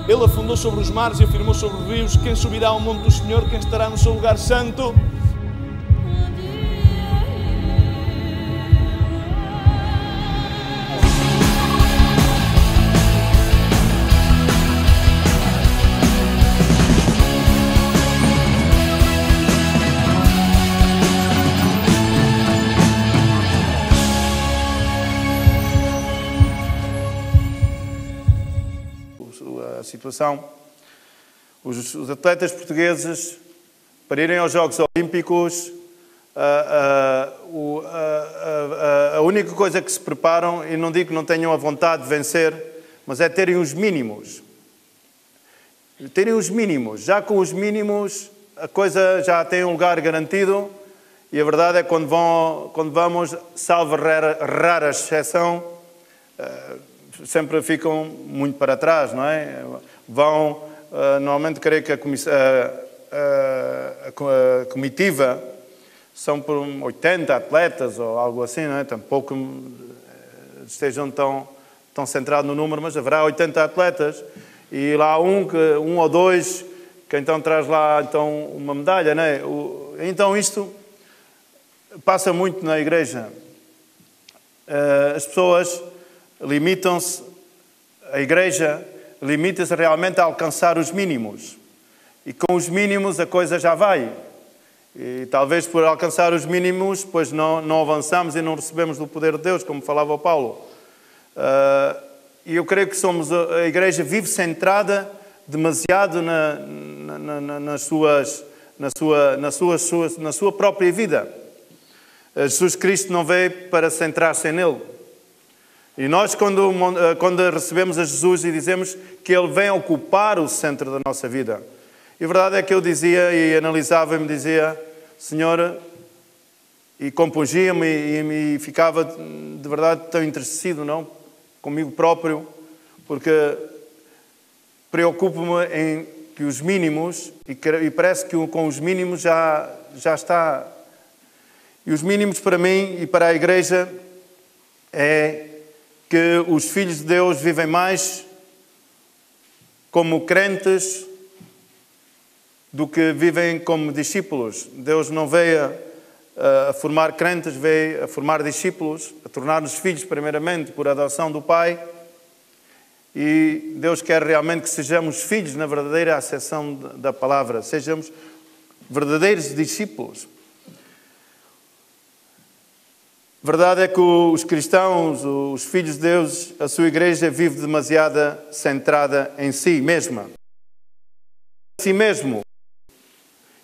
Ele afundou sobre os mares e afirmou sobre os rios. Quem subirá ao monte do Senhor? Quem estará no seu lugar santo? Situação. Os atletas portugueses, para irem aos Jogos Olímpicos, a única coisa que se preparam, e não digo que não tenham a vontade de vencer, mas é terem os mínimos. Terem os mínimos. Já com os mínimos, a coisa já tem um lugar garantido, e a verdade é que quando vamos, salvo rara exceção, sempre ficam muito para trás, não é? Vão, normalmente creio que a comitiva são por 80 atletas ou algo assim, não é? Tampouco estejam tão centrados no número, mas haverá 80 atletas e lá um ou dois que então traz lá então uma medalha, não é? Então isto passa muito na igreja. As pessoas limitam-se, a igreja limita-se realmente a alcançar os mínimos. E com os mínimos a coisa já vai. E talvez por alcançar os mínimos, pois não avançamos e não recebemos do poder de Deus, como falava o Paulo. E eu creio que a igreja vive centrada demasiado na sua própria vida. Jesus Cristo não veio para centrar-se nele. E nós, quando recebemos a Jesus e dizemos que Ele vem ocupar o centro da nossa vida. E a verdade é que eu dizia e analisava e me dizia, Senhor, e compungia-me e ficava de verdade tão entristecido, não? Comigo próprio, porque preocupo-me em que os mínimos, e parece que com os mínimos já está. E os mínimos para mim e para a igreja é que os filhos de Deus vivem mais como crentes do que vivem como discípulos. Deus não veio a formar crentes, veio a formar discípulos, a tornar-nos filhos primeiramente por adoção do Pai. E Deus quer realmente que sejamos filhos na verdadeira acessão da palavra, sejamos verdadeiros discípulos. A verdade é que os cristãos, os filhos de Deus, a sua igreja vive demasiado centrada em si mesma. Em si mesmo.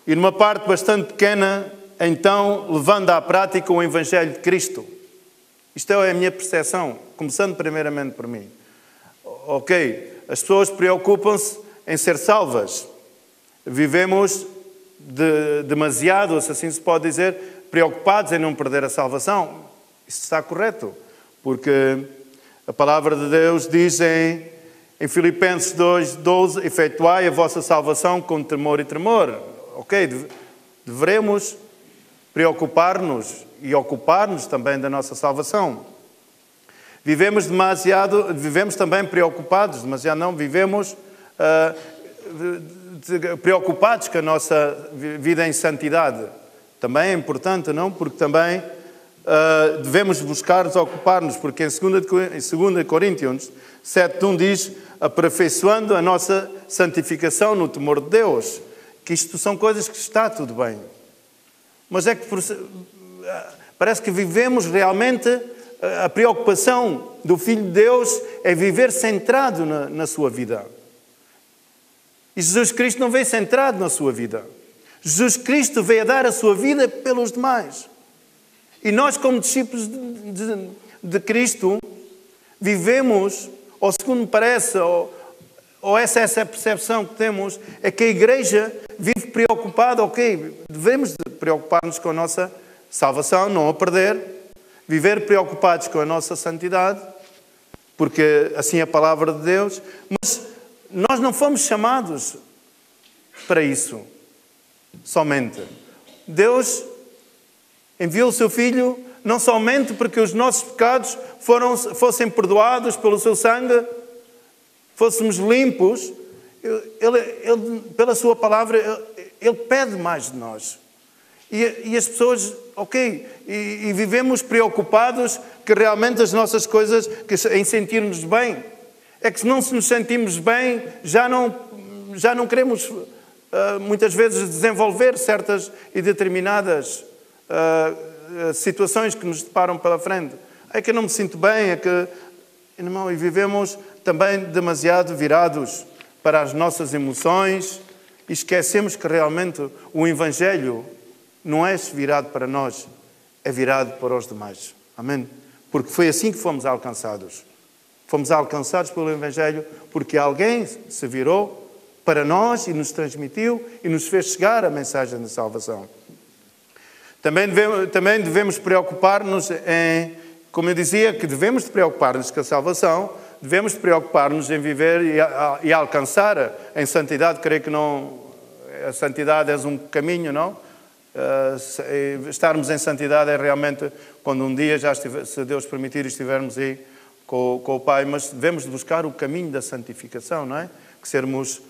E numa parte bastante pequena, então, levando à prática o Evangelho de Cristo. Isto é a minha percepção, começando primeiramente por mim. Ok, as pessoas preocupam-se em ser salvas. Vivemos demasiado, se assim se pode dizer, preocupados em não perder a salvação. Isso está correto, porque a palavra de Deus diz em Filipenses 2:12, efetuai a vossa salvação com temor e tremor. Ok, devemos preocupar-nos e ocupar-nos também da nossa salvação. Vivemos também preocupados, demasiado não, vivemos preocupados com a nossa vida em santidade. Também é importante, não? Porque também devemos buscar ocupar-nos, porque em 2 Coríntios 7:1 diz, aperfeiçoando a nossa santificação no temor de Deus, que isto são coisas que está tudo bem. Mas é que parece que vivemos realmente, a preocupação do Filho de Deus é viver centrado na sua vida. E Jesus Cristo não veio centrado na sua vida. Jesus Cristo veio a dar a sua vida pelos demais. E nós, como discípulos de Cristo, vivemos, ou segundo me parece, ou essa é a percepção que temos, é que a igreja vive preocupada, ok, devemos preocupar-nos com a nossa salvação, não a perder, viver preocupados com a nossa santidade, porque assim é a palavra de Deus, mas nós não fomos chamados para isso. Somente. Deus enviou o seu Filho não somente porque os nossos pecados fossem perdoados pelo seu sangue, fôssemos limpos, Ele, pela sua palavra, Ele pede mais de nós. E as pessoas, ok, e vivemos preocupados que realmente as nossas coisas, em sentir-nos bem, é que se não nos sentimos bem, já não queremos muitas vezes desenvolver certas e determinadas situações que nos deparam pela frente. É que eu não me sinto bem, é que... Irmão, e vivemos também demasiado virados para as nossas emoções e esquecemos que realmente o Evangelho não é virado para nós, é virado para os demais. Amém? Porque foi assim que fomos alcançados. Fomos alcançados pelo Evangelho porque alguém se virou para nós e nos transmitiu e nos fez chegar a mensagem da salvação. Também devemos preocupar-nos em, como eu dizia, que devemos preocupar-nos com a salvação, devemos preocupar-nos em viver e alcançar em santidade. Creio que não, a santidade é um caminho, não? Estarmos em santidade é realmente quando um dia, se Deus permitir, estivermos aí com o Pai, mas devemos buscar o caminho da santificação, não é? Que sermos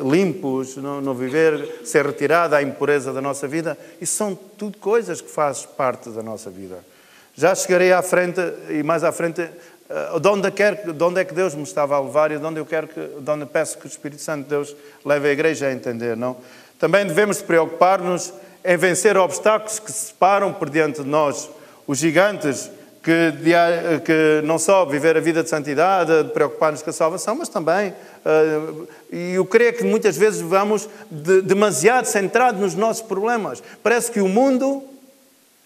limpos, não viver, ser retirada a impureza da nossa vida. Isso são tudo coisas que fazem parte da nossa vida. Já chegarei à frente e mais à frente de onde é que Deus me estava a levar e de onde eu peço que o Espírito Santo de Deus leve a igreja a entender, não? Também devemos preocupar-nos em vencer obstáculos que se separam por diante de nós. Os gigantes que não só viver a vida de santidade, de preocupar-nos com a salvação, mas também, e eu creio que muitas vezes vamos demasiado centrados nos nossos problemas. Parece que o mundo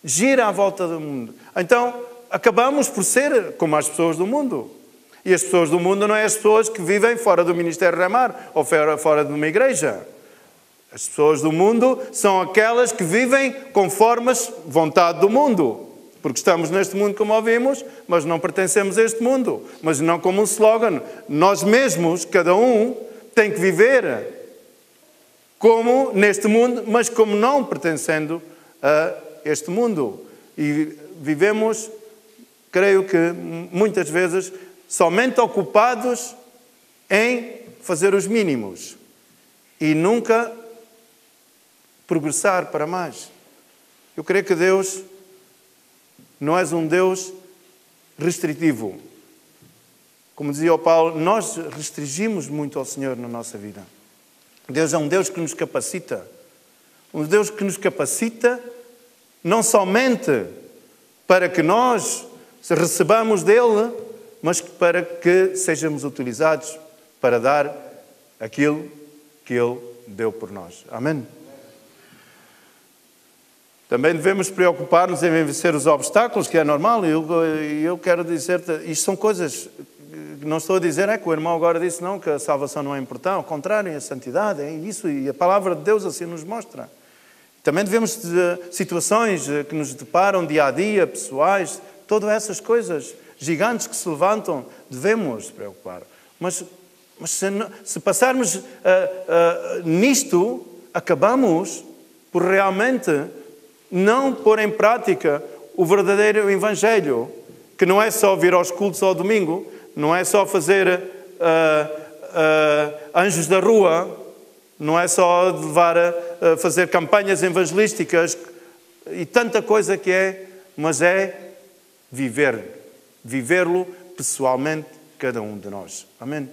gira à volta do mundo. Então, acabamos por ser como as pessoas do mundo. E as pessoas do mundo não é as pessoas que vivem fora do Ministério Remar ou fora de uma igreja. As pessoas do mundo são aquelas que vivem conforme a vontade do mundo. Porque estamos neste mundo, como ouvimos, mas não pertencemos a este mundo. Mas não como um slogan. Nós mesmos, cada um, tem que viver como neste mundo, mas como não pertencendo a este mundo. E vivemos, creio que muitas vezes, somente ocupados em fazer os mínimos. E nunca progressar para mais. Eu creio que Deus não é um Deus restritivo. Como dizia o Paulo, nós restringimos muito ao Senhor na nossa vida. Deus é um Deus que nos capacita. Um Deus que nos capacita não somente para que nós recebamos dele, mas para que sejamos utilizados para dar aquilo que ele deu por nós. Amém? Também devemos preocupar-nos em vencer os obstáculos, que é normal. E eu quero dizer-te, isto são coisas que não estou a dizer, que o irmão agora disse não, que a salvação não é importante. Ao contrário, a santidade, é isso. E a palavra de Deus assim nos mostra. Também devemos situações que nos deparam dia a dia, pessoais, todas essas coisas gigantes que se levantam, devemos preocupar. Mas se passarmos nisto, acabamos por realmente não pôr em prática o verdadeiro Evangelho, que não é só vir aos cultos ao domingo, não é só fazer anjos da rua, não é só levar a fazer campanhas evangelísticas e tanta coisa que é, mas é vivê-lo pessoalmente cada um de nós. Amém?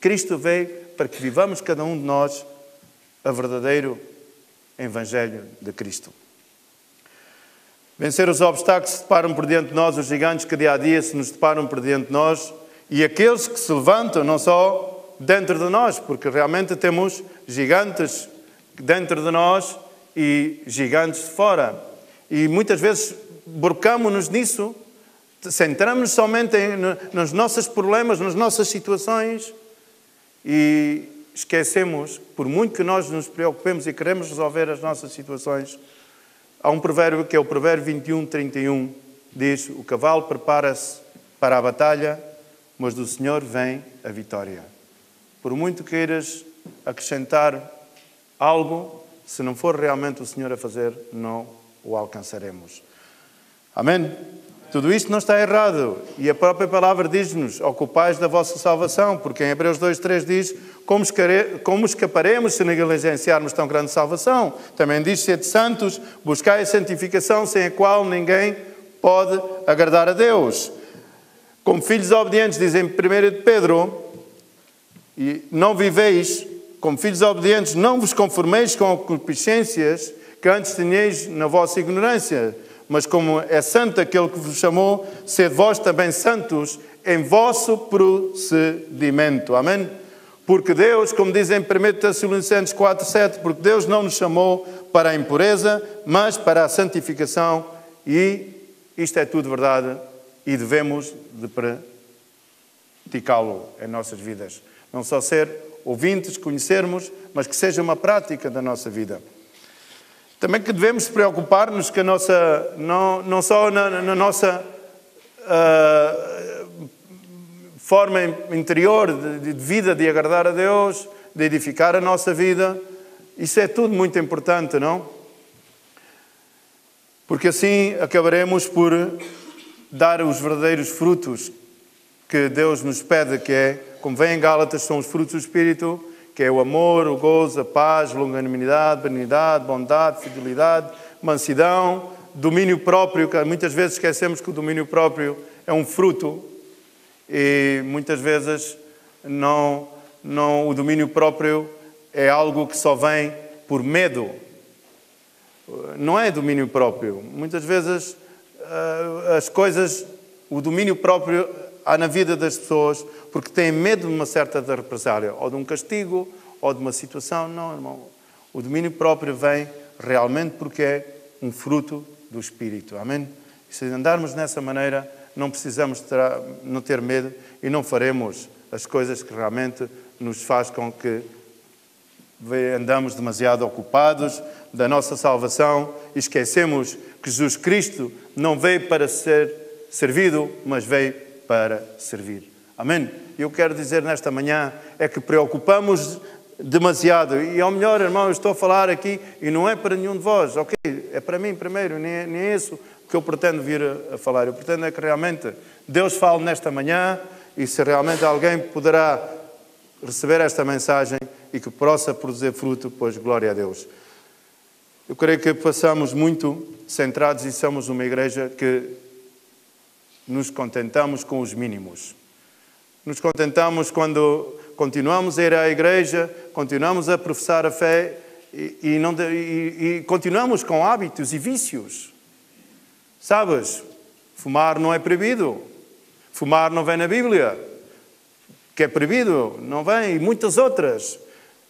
Cristo veio para que vivamos cada um de nós o verdadeiro Evangelho de Cristo. Vencer os obstáculos que se deparam por diante de nós, os gigantes que dia a dia se nos deparam por diante de nós e aqueles que se levantam não só dentro de nós, porque realmente temos gigantes dentro de nós e gigantes de fora. E muitas vezes brocamos-nos nisso, centramos-nos somente nos nossos problemas, nas nossas situações e esquecemos, por muito que nós nos preocupemos e queremos resolver as nossas situações, há um provérbio que é o provérbio 21:31, diz: o cavalo prepara-se para a batalha, mas do Senhor vem a vitória. Por muito queiras acrescentar algo, se não for realmente o Senhor a fazer, não o alcançaremos. Amém? Tudo isto não está errado. E a própria palavra diz-nos, ocupais da vossa salvação, porque em Hebreus 2:3 diz, como escaparemos se negligenciarmos tão grande salvação? Também diz, sede santos, buscai a santificação, sem a qual ninguém pode agradar a Deus. Como filhos obedientes, diz em 1 de Pedro, e não viveis, como filhos obedientes, não vos conformeis com concupiscências que antes tinhais na vossa ignorância, mas como é santo aquele que vos chamou, sede vós também santos em vosso procedimento. Amém? Porque Deus, como diz em 1 Tessalonicenses 4:7, porque Deus não nos chamou para a impureza, mas para a santificação, e isto é tudo verdade, e devemos de praticá-lo em nossas vidas. Não só ser ouvintes, conhecermos, mas que seja uma prática da nossa vida. Também que devemos preocupar-nos que a nossa, não só na nossa forma interior de vida, de agradar a Deus, de edificar a nossa vida, isso é tudo muito importante, não? Porque assim acabaremos por dar os verdadeiros frutos que Deus nos pede, que é, como vem em Gálatas, são os frutos do Espírito, que é o amor, o gozo, a paz, longanimidade, benignidade, bondade, fidelidade, mansidão, domínio próprio, que muitas vezes esquecemos que o domínio próprio é um fruto e muitas vezes o domínio próprio é algo que só vem por medo. Não é domínio próprio. Muitas vezes as coisas, o domínio próprio há na vida das pessoas porque têm medo de uma certa represália, ou de um castigo, ou de uma situação. Não, irmão. O domínio próprio vem realmente porque é um fruto do Espírito. Amém? E se andarmos nessa maneira, não precisamos não ter medo e não faremos as coisas que realmente nos faz com que andamos demasiado ocupados da nossa salvação e esquecemos que Jesus Cristo não veio para ser servido, mas veio para servir. Amém? Eu quero dizer nesta manhã é que preocupamos demasiado. E ao melhor, irmão, eu estou a falar aqui e não é para nenhum de vós, ok? É para mim primeiro, nem é isso que eu pretendo vir a falar. Eu pretendo é que realmente Deus fale nesta manhã e se realmente alguém poderá receber esta mensagem e que possa produzir fruto, pois glória a Deus. Eu creio que passamos muito centrados e somos uma igreja que nos contentamos com os mínimos. Nos contentamos quando continuamos a ir à igreja, continuamos a professar a fé e continuamos com hábitos e vícios. Sabes, fumar não é proibido. Fumar não vem na Bíblia. Que é proibido, não vem. E muitas outras.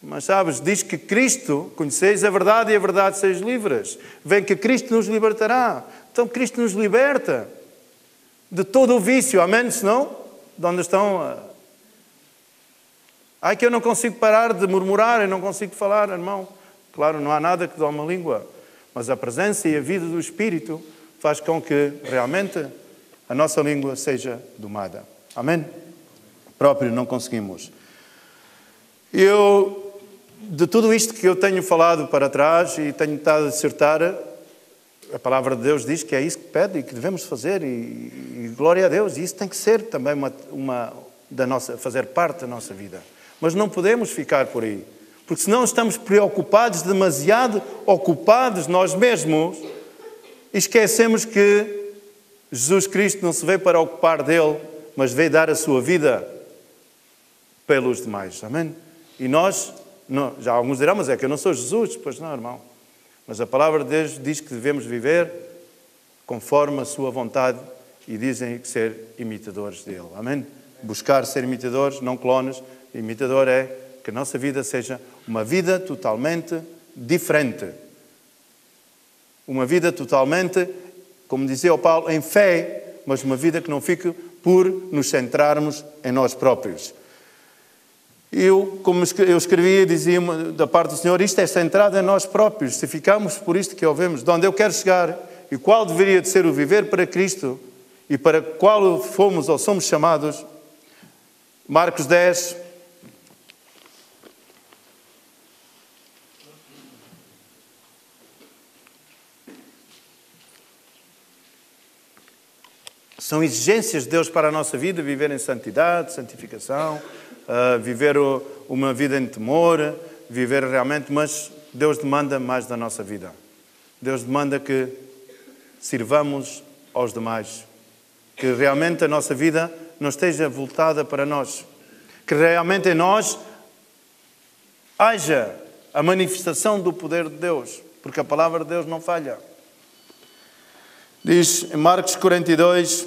Mas sabes, diz que Cristo, conheceis a verdade e a verdade seis livres. Vem que Cristo nos libertará. Então Cristo nos liberta de todo o vício. Amém? Senão, de onde estão? Ai, que eu não consigo parar de murmurar, eu não consigo falar, irmão. Claro, não há nada que doma a língua. Mas a presença e a vida do Espírito faz com que realmente a nossa língua seja domada. Amém? Próprio não conseguimos. Eu, de tudo isto que eu tenho falado para trás e tenho estado a dissertar, a palavra de Deus diz que é isso que pede e que devemos fazer e glória a Deus. E isso tem que ser também fazer parte da nossa vida. Mas não podemos ficar por aí. Porque senão estamos preocupados, demasiado ocupados nós mesmos e esquecemos que Jesus Cristo não se veio para ocupar dele, mas veio dar a sua vida pelos demais. Amém? E nós, não, já alguns dirão, mas é que eu não sou Jesus. Pois não, irmão. Mas a palavra de Deus diz que devemos viver conforme a sua vontade e dizem que ser imitadores dele. Amém? Buscar ser imitadores, não clones. Imitador é que a nossa vida seja uma vida totalmente diferente. Uma vida totalmente, como dizia o Paulo, em fé, mas uma vida que não fique por nos centrarmos em nós próprios. Como eu escrevia, dizia da parte do Senhor, isto é centrado em nós próprios. Se ficamos por isto que ouvemos, de onde eu quero chegar e qual deveria de ser o viver para Cristo e para qual fomos ou somos chamados. Marcos 10. São exigências de Deus para a nossa vida, viver em santidade, santificação, viver uma vida em temor, viver realmente, mas Deus demanda mais da nossa vida. Deus demanda que sirvamos aos demais, que realmente a nossa vida não esteja voltada para nós, que realmente em nós haja a manifestação do poder de Deus, porque a palavra de Deus não falha. Diz em Marcos 42,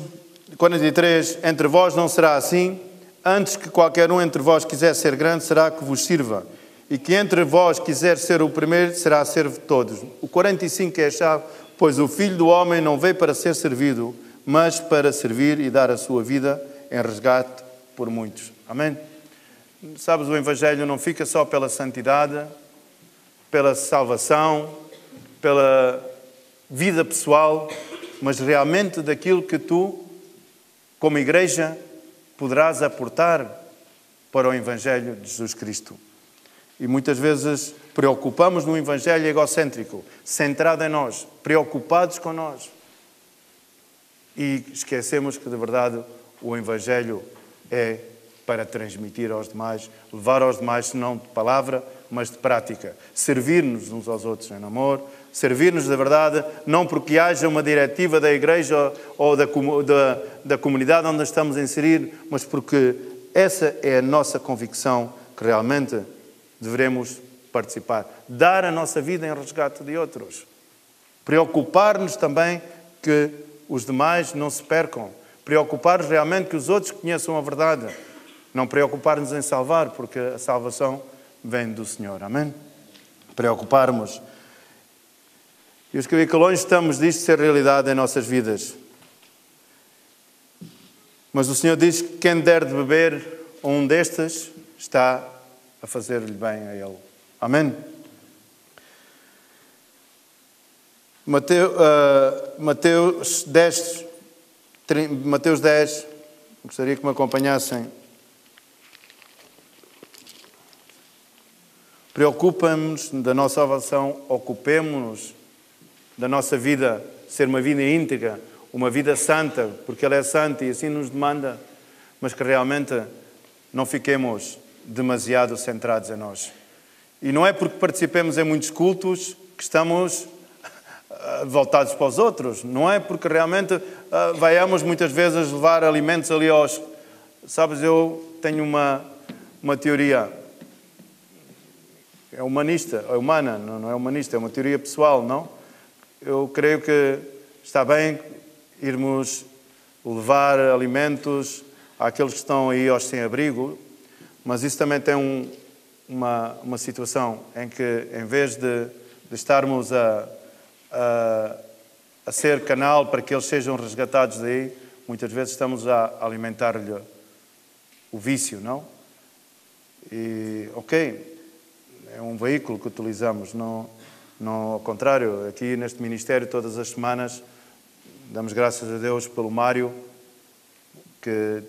43, entre vós não será assim, antes que qualquer um entre vós quiser ser grande, será que vos sirva. E que entre vós quiser ser o primeiro, será servo de todos. O 45 é a chave, pois o Filho do Homem não veio para ser servido, mas para servir e dar a sua vida em resgate por muitos. Amém? Sabes, o Evangelho não fica só pela santidade, pela salvação, pela vida pessoal, mas realmente daquilo que tu, como igreja, poderás aportar para o Evangelho de Jesus Cristo. E muitas vezes preocupamos no Evangelho egocêntrico, centrado em nós, preocupados com nós. E esquecemos que, de verdade, o Evangelho é para transmitir aos demais, levar aos demais, não de palavra, mas de prática. Servir-nos uns aos outros em amor, servir-nos de verdade, não porque haja uma diretiva da igreja ou da comunidade onde estamos a inserir, mas porque essa é a nossa convicção que realmente devemos participar. Dar a nossa vida em resgate de outros. Preocupar-nos também que os demais não se percam. Preocupar-nos realmente que os outros conheçam a verdade. Não preocupar-nos em salvar, porque a salvação vem do Senhor. Amém? Preocupar-nos. E eu escrevi que longe estamos disto ser realidade em nossas vidas. Mas o Senhor diz que quem der de beber a um destes está a fazer-lhe bem a ele. Amém? Mateus 10, gostaria que me acompanhassem. Preocupamos-nos da nossa salvação, ocupemos-nos da nossa vida, ser uma vida íntegra, uma vida santa, porque Ele é santo e assim nos demanda, mas que realmente não fiquemos demasiado centrados em nós. E não é porque participemos em muitos cultos que estamos voltados para os outros, não é porque realmente vaiamos muitas vezes levar alimentos ali aos... Sabes, eu tenho uma teoria, é humanista, é humana, não é humanista, é uma teoria pessoal, não? Eu creio que está bem irmos levar alimentos àqueles que estão aí aos sem-abrigo, mas isso também tem uma situação em que, em vez de estarmos a ser canal para que eles sejam resgatados daí, muitas vezes estamos a alimentar-lhe o vício, não? E, ok, é um veículo que utilizamos, não ao contrário. Aqui neste ministério, todas as semanas, damos graças a Deus pelo Mário, que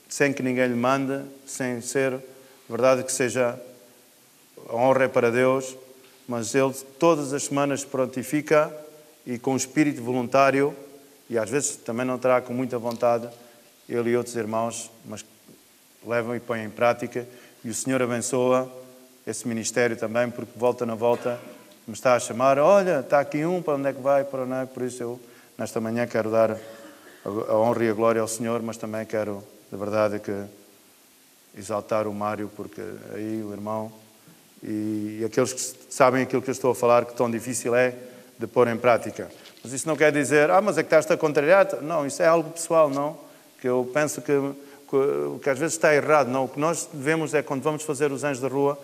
sem que ninguém lhe mande, sem ser verdade que seja a honra é para Deus, mas ele todas as semanas se prontifica e com espírito voluntário, e às vezes também não terá com muita vontade, ele e outros irmãos, mas levam e põem em prática, e o Senhor abençoa esse ministério também, porque volta na volta me está a chamar, olha, está aqui um, para onde é que vai, para onde é que... Por isso eu, nesta manhã, quero dar a honra e a glória ao Senhor, mas também quero, de verdade, que exaltar o Mário, porque aí o irmão e aqueles que sabem aquilo que eu estou a falar, que tão difícil é de pôr em prática. Mas isso não quer dizer, mas é que estás a contrariar. Não, isso é algo pessoal, não? Que eu penso que às vezes está errado, não? O que nós devemos é, quando vamos fazer os Anjos da Rua,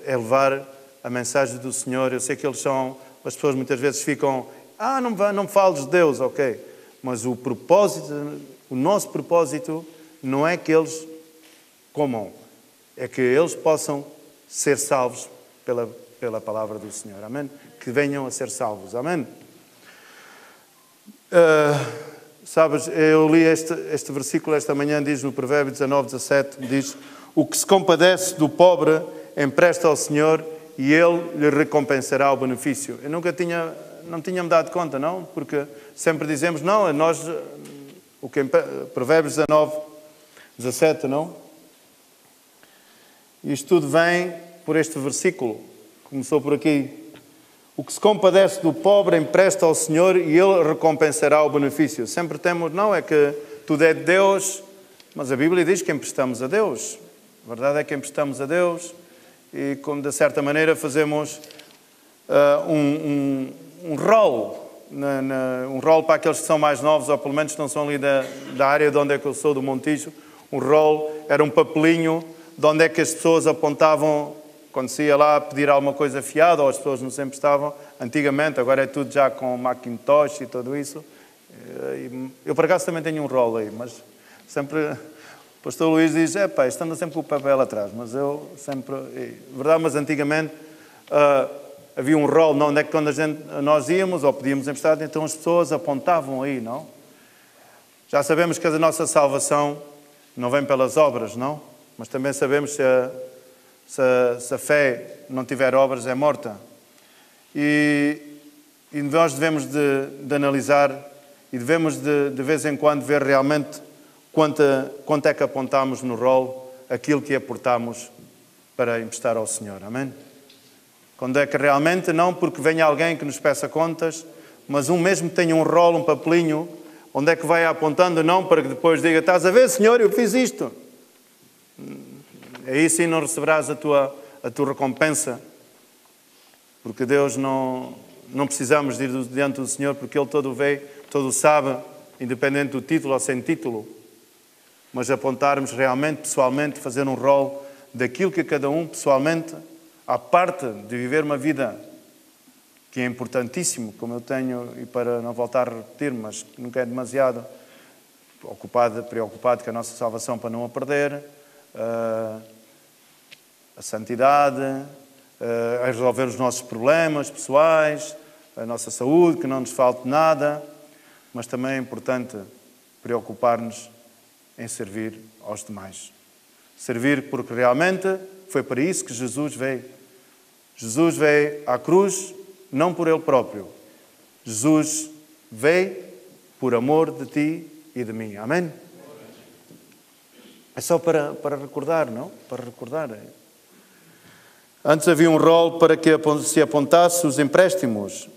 é levar a mensagem do Senhor. Eu sei que eles são... As pessoas muitas vezes ficam... não me fales de Deus, ok. Mas o nosso propósito não é que eles comam. É que eles possam ser salvos pela palavra do Senhor. Amém? Que venham a ser salvos. Amém? Sabes, eu li este versículo esta manhã, diz no Provérbio 19, 17, diz: o que se compadece do pobre empresta ao Senhor e Ele lhe recompensará o benefício. Eu nunca tinha não tinha-me dado conta, não? Porque sempre dizemos, não, nós, o que Provérbios 19, 17, não? Isto tudo vem por este versículo. Começou por aqui. O que se compadece do pobre empresta ao Senhor e Ele recompensará o benefício. Sempre temos, não, é que tudo é de Deus, mas a Bíblia diz que emprestamos a Deus. A verdade é que emprestamos a Deus e, como de certa maneira, fazemos um rol. Um rol para aqueles que são mais novos, ou pelo menos não são ali da área de onde é que eu sou, do Montijo. Um rol era um papelinho de onde é que as pessoas apontavam quando se ia lá pedir alguma coisa fiada, ou as pessoas não sempre estavam. Antigamente, agora é tudo já com Macintosh e tudo isso. Eu, por acaso, também tenho um rol aí, mas sempre... O pastor Luís diz, isto anda sempre com o papel atrás, mas eu sempre... Verdade, mas antigamente havia um rol, não, onde é que quando nós íamos ou pedíamos emprestado, então as pessoas apontavam aí, não? Já sabemos que a nossa salvação não vem pelas obras, não? Mas também sabemos se a fé não tiver obras, é morta. E nós devemos de analisar e devemos de vez em quando ver realmente quanto é que apontamos no rol aquilo que aportamos para emprestar ao Senhor. Amém? Quando é que realmente, não porque venha alguém que nos peça contas, mas mesmo que tenha um rol, um papelinho, onde é que vai apontando, não para que depois diga, estás a ver, Senhor, eu fiz isto. Aí sim não receberás a tua recompensa, porque Deus não precisamos de ir diante do Senhor, porque Ele todo vê, todo sabe, independente do título ou sem título, mas apontarmos realmente, pessoalmente, fazer um rol daquilo que cada um, pessoalmente, à parte de viver uma vida que é importantíssimo, como eu tenho, e para não voltar a repetir, mas nunca é demasiado, preocupado com a nossa salvação para não a perder, a santidade, a resolver os nossos problemas pessoais, a nossa saúde, que não nos falte nada, mas também é importante preocupar-nos em servir aos demais. Servir porque realmente foi para isso que Jesus veio. Jesus veio à cruz não por Ele próprio. Jesus veio por amor de ti e de mim. Amém? É só para recordar, não? Para recordar. Antes havia um rol para que se apontasse os empréstimos.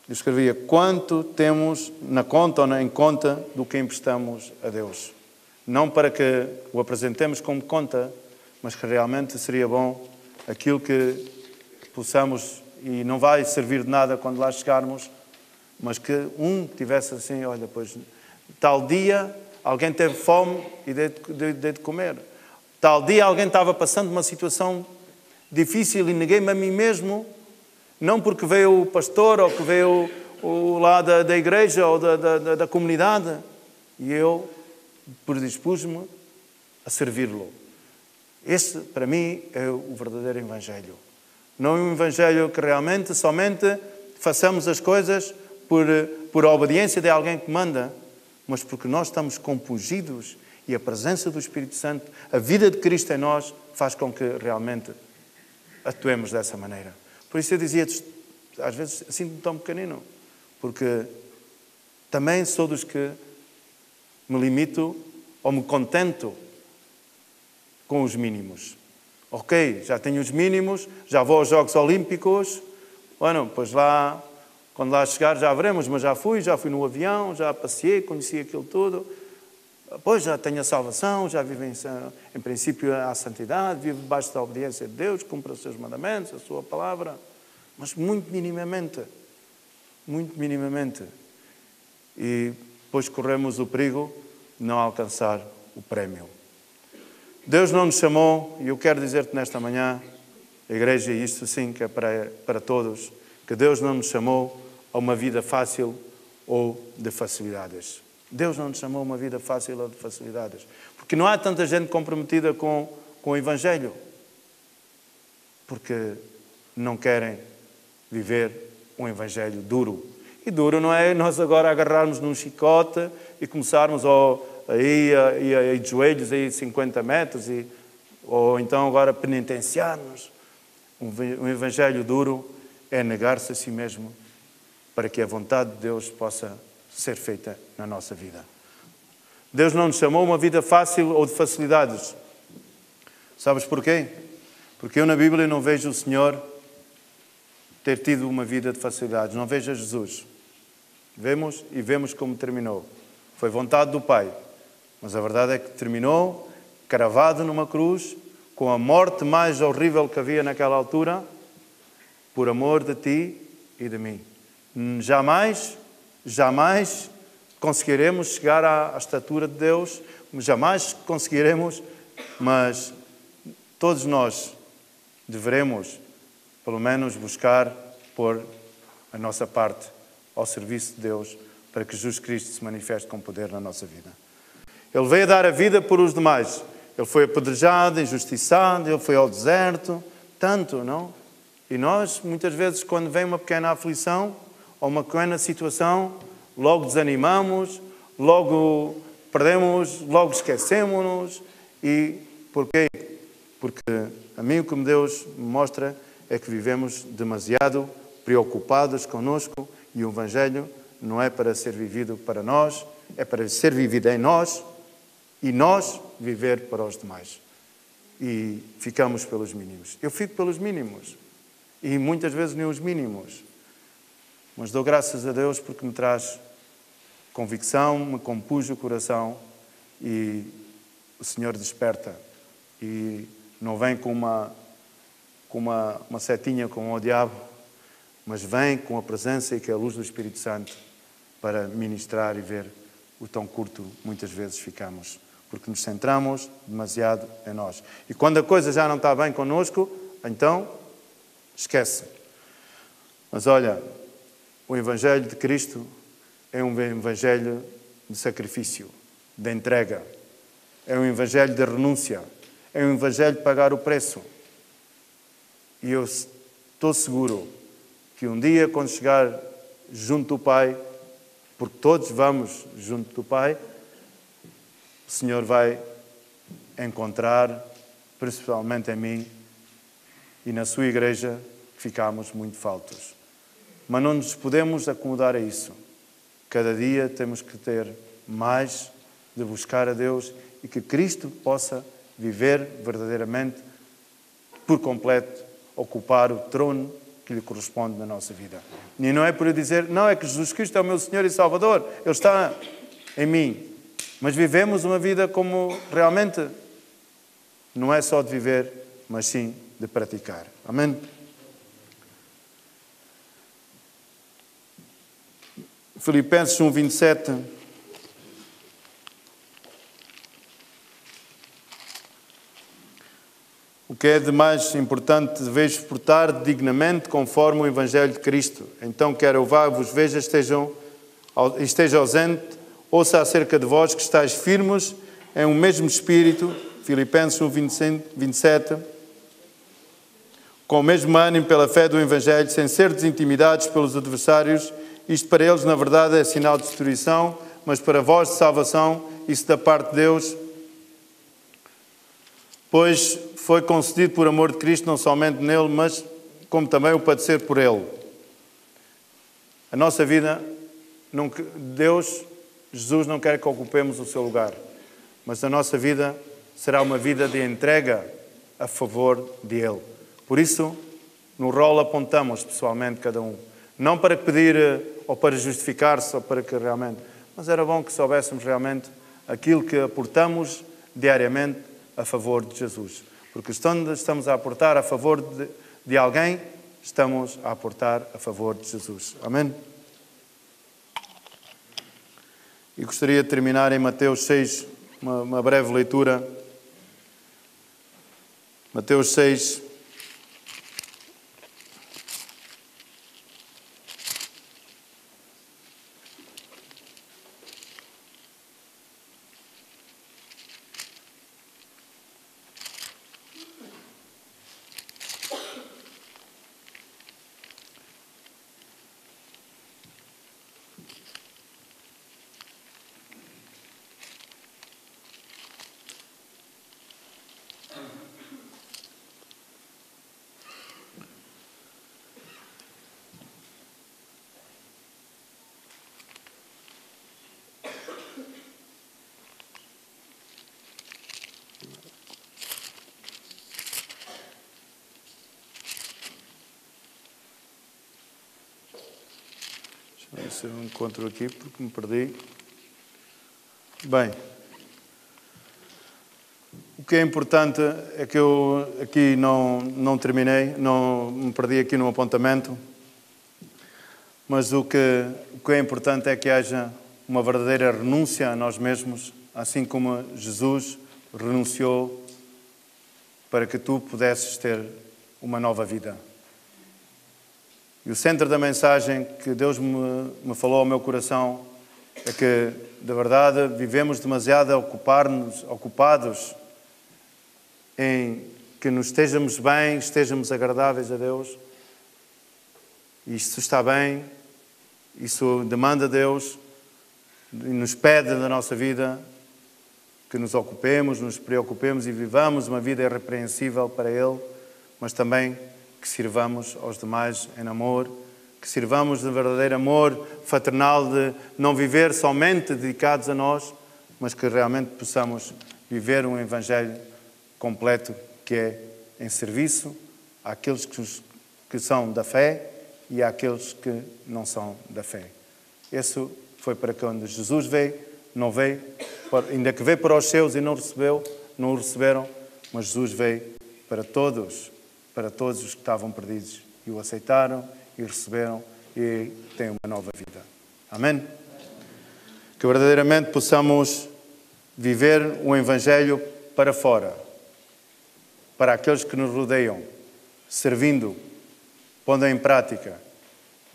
Eu escrevia quanto temos na conta ou em conta do que emprestamos a Deus. Não para que o apresentemos como conta, mas que realmente seria bom aquilo que possamos, e não vai servir de nada quando lá chegarmos, mas que tivesse assim, olha, pois tal dia alguém teve fome e dei de comer. Tal dia alguém estava passando uma situação difícil e neguei-me a mim mesmo, não porque veio o pastor ou que veio lá da igreja ou da comunidade, e eu predispus-me a servi-lo. Esse, para mim, é o verdadeiro Evangelho. Não é um Evangelho que realmente, somente façamos as coisas por a obediência de alguém que manda, mas porque nós estamos compungidos e a presença do Espírito Santo, a vida de Cristo em nós, faz com que realmente atuemos dessa maneira. Por isso eu dizia, às vezes sinto-me tão pequenino, porque também sou dos que me limito ou me contento com os mínimos. Ok, já tenho os mínimos, já vou aos Jogos Olímpicos, bueno, pois lá, quando lá chegar já veremos, mas já fui no avião, já passei, conheci aquilo tudo, pois já tenho a salvação, já vivo em princípio a santidade, vivo debaixo da obediência de Deus, cumpro os seus mandamentos, a sua palavra, mas muito minimamente. E depois corremos o perigo de não alcançar o prémio. Deus não nos chamou, e eu quero dizer-te nesta manhã, a igreja, e isto sim que é para todos, que Deus não nos chamou a uma vida fácil ou de facilidades. Deus não nos chamou a uma vida fácil ou de facilidades. Porque não há tanta gente comprometida com o Evangelho. Porque não querem viver um Evangelho duro. E duro não é nós agora agarrarmos num chicote e começarmos aí de joelhos, aí 50 metros, ou então agora penitenciar-nos. Um Evangelho duro é negar-se a si mesmo para que a vontade de Deus possa ser feita na nossa vida. Deus não nos chamou uma vida fácil ou de facilidades. Sabes porquê? Porque eu na Bíblia não vejo o Senhor ter tido uma vida de facilidades. Não vejo a Jesus. Vemos como terminou. Foi vontade do Pai. Mas a verdade é que terminou cravado numa cruz, com a morte mais horrível que havia naquela altura, por amor de ti e de mim. Jamais conseguiremos chegar à estatura de Deus, jamais conseguiremos, mas todos nós deveremos, pelo menos, buscar pôr a nossa parte ao serviço de Deus, para que Jesus Cristo se manifeste com poder na nossa vida. Ele veio dar a vida por os demais. Ele foi apedrejado, injustiçado, ele foi ao deserto, tanto, não? E nós, muitas vezes, quando vem uma pequena aflição ou uma pequena situação, logo desanimamos, logo perdemos, logo esquecemos-nos. E porquê? Porque a mim o que Deus me mostra é que vivemos demasiado preocupados connosco e o Evangelho não é para ser vivido para nós, é para ser vivido em nós e nós viver para os demais. E ficamos pelos mínimos. Eu fico pelos mínimos e muitas vezes nem os mínimos. Mas dou graças a Deus porque me traz convicção, me compuja o coração e o Senhor desperta. E não vem com uma setinha como o diabo, mas vem com a presença e com a luz do Espírito Santo para ministrar e ver o tão curto muitas vezes ficamos. Porque nos centramos demasiado em nós. E quando a coisa já não está bem connosco, então esquece. Mas olha, o Evangelho de Cristo é um Evangelho de sacrifício, de entrega. É um Evangelho de renúncia. É um Evangelho de pagar o preço. E eu estou seguro que um dia, quando chegar junto do Pai, porque todos vamos junto do Pai, o Senhor vai encontrar, principalmente em mim e na sua igreja, que ficamos muito faltos. Mas não nos podemos acomodar a isso. Cada dia temos que ter mais de buscar a Deus e que Cristo possa viver verdadeiramente, por completo, ocupar o trono que lhe corresponde na nossa vida. E não é por eu dizer, não, é que Jesus Cristo é o meu Senhor e Salvador, Ele está em mim. Mas vivemos uma vida como realmente não é só de viver, mas sim de praticar. Amém? Filipenses 1:27. O que é de mais importante, deveis portar dignamente conforme o Evangelho de Cristo. Então, quer eu vá, vos veja, esteja ausente, ouça acerca de vós que estáis firmes em um mesmo espírito, Filipenses 1:27, com o mesmo ânimo pela fé do Evangelho, sem ser intimidados pelos adversários. Isto para eles, na verdade, é sinal de destruição, mas para vós de salvação, isso da parte de Deus, pois foi concedido por amor de Cristo, não somente nele, mas como também o padecer por ele. A nossa vida, Jesus não quer que ocupemos o seu lugar, mas a nossa vida será uma vida de entrega a favor de Ele. Por isso, no rol apontamos pessoalmente cada um. Não para pedir ou para justificar-se, ou para que realmente... Mas era bom que soubéssemos realmente aquilo que aportamos diariamente a favor de Jesus. Porque quando estamos a aportar a favor de alguém, estamos a aportar a favor de Jesus. Amém? E gostaria de terminar em Mateus 6, uma breve leitura. Mateus 6. se eu encontro aqui, porque me perdi. Bem, o que é importante é que eu aqui não terminei, não me perdi aqui no apontamento, mas o que é importante é que haja uma verdadeira renúncia a nós mesmos, assim como Jesus renunciou para que tu pudesses ter uma nova vida. E o centro da mensagem que Deus me falou ao meu coração é que, de verdade, vivemos demasiado ocupados em que nos estejamos bem, estejamos agradáveis a Deus. E isto está bem, isso demanda a Deus e nos pede da nossa vida que nos ocupemos, nos preocupemos e vivamos uma vida irrepreensível para Ele, mas também que sirvamos aos demais em amor, que sirvamos de verdadeiro amor fraternal, de não viver somente dedicados a nós, mas que realmente possamos viver um Evangelho completo, que é em serviço àqueles que são da fé e àqueles que não são da fé. Esse foi para quando Jesus veio, não veio, ainda que veio para os seus e não o receberam, mas Jesus veio para todos os que estavam perdidos e o aceitaram e receberam e têm uma nova vida. Amém? Que verdadeiramente possamos viver um Evangelho para fora, para aqueles que nos rodeiam, servindo, pondo em prática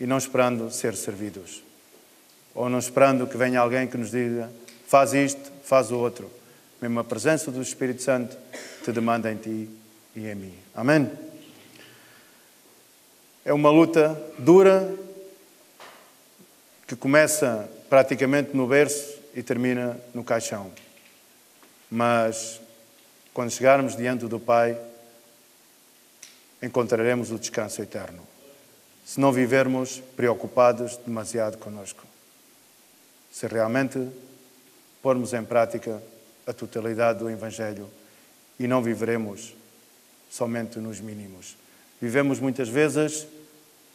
e não esperando ser servidos. Ou não esperando que venha alguém que nos diga faz isto, faz o outro. Mesmo a presença do Espírito Santo te demanda em ti e em mim. Amém? É uma luta dura que começa praticamente no berço e termina no caixão. Mas quando chegarmos diante do Pai, encontraremos o descanso eterno. Se não vivermos preocupados demasiado connosco. Se realmente pormos em prática a totalidade do Evangelho e não viveremos somente nos mínimos. Vivemos muitas vezes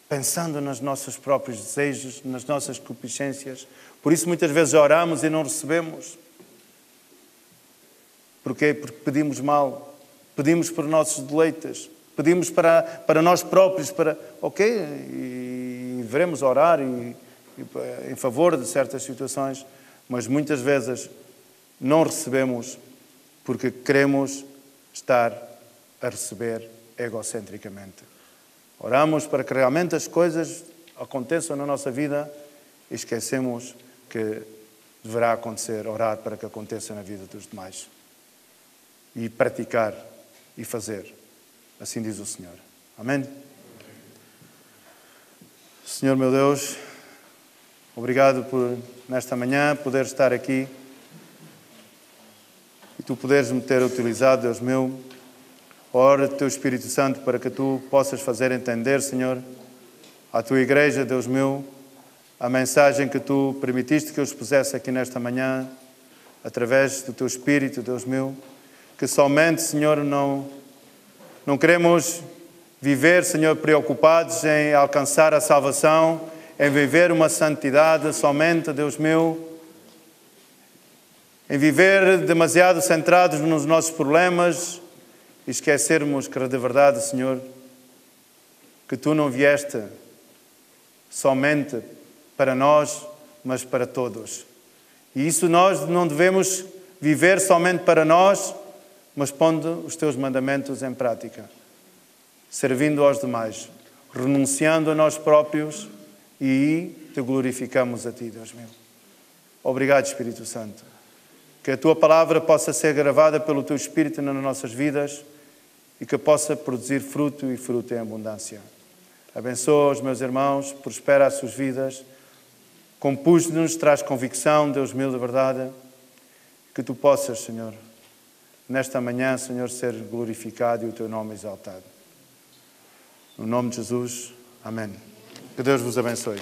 pensando nos nossos próprios desejos, nas nossas concupiscências. Por isso muitas vezes oramos e não recebemos. Porquê? Porque pedimos mal, pedimos por nossos deleites, pedimos para nós próprios, e veremos orar em favor de certas situações, mas muitas vezes não recebemos porque queremos estar a receber egocentricamente. Oramos para que realmente as coisas aconteçam na nossa vida e esquecemos que deverá acontecer, orar para que aconteça na vida dos demais. E praticar e fazer. Assim diz o Senhor. Amém? Senhor meu Deus, obrigado por, nesta manhã, poder estar aqui e tu poderes me ter utilizado, Deus meu. Ora, Teu Espírito Santo, para que Tu possas fazer entender, Senhor, à Tua Igreja, Deus meu, a mensagem que Tu permitiste que eu expusesse aqui nesta manhã, através do Teu Espírito, Deus meu, que somente, Senhor, não queremos viver, Senhor, preocupados em alcançar a salvação, em viver uma santidade somente, Deus meu, em viver demasiado centrados nos nossos problemas e esquecermos que, de verdade, Senhor, que Tu não vieste somente para nós, mas para todos. E isso nós não devemos viver somente para nós, mas pondo os Teus mandamentos em prática, servindo aos demais, renunciando a nós próprios e Te glorificamos a Ti, Deus meu. Obrigado, Espírito Santo. Que a Tua palavra possa ser gravada pelo Teu Espírito nas nossas vidas e que possa produzir fruto e fruto em abundância. Abençoa os meus irmãos, prospera as suas vidas, compus-nos, traz convicção, Deus meu, de verdade, que Tu possas, Senhor, nesta manhã, Senhor, ser glorificado e o Teu nome exaltado. No nome de Jesus, amém. Que Deus vos abençoe.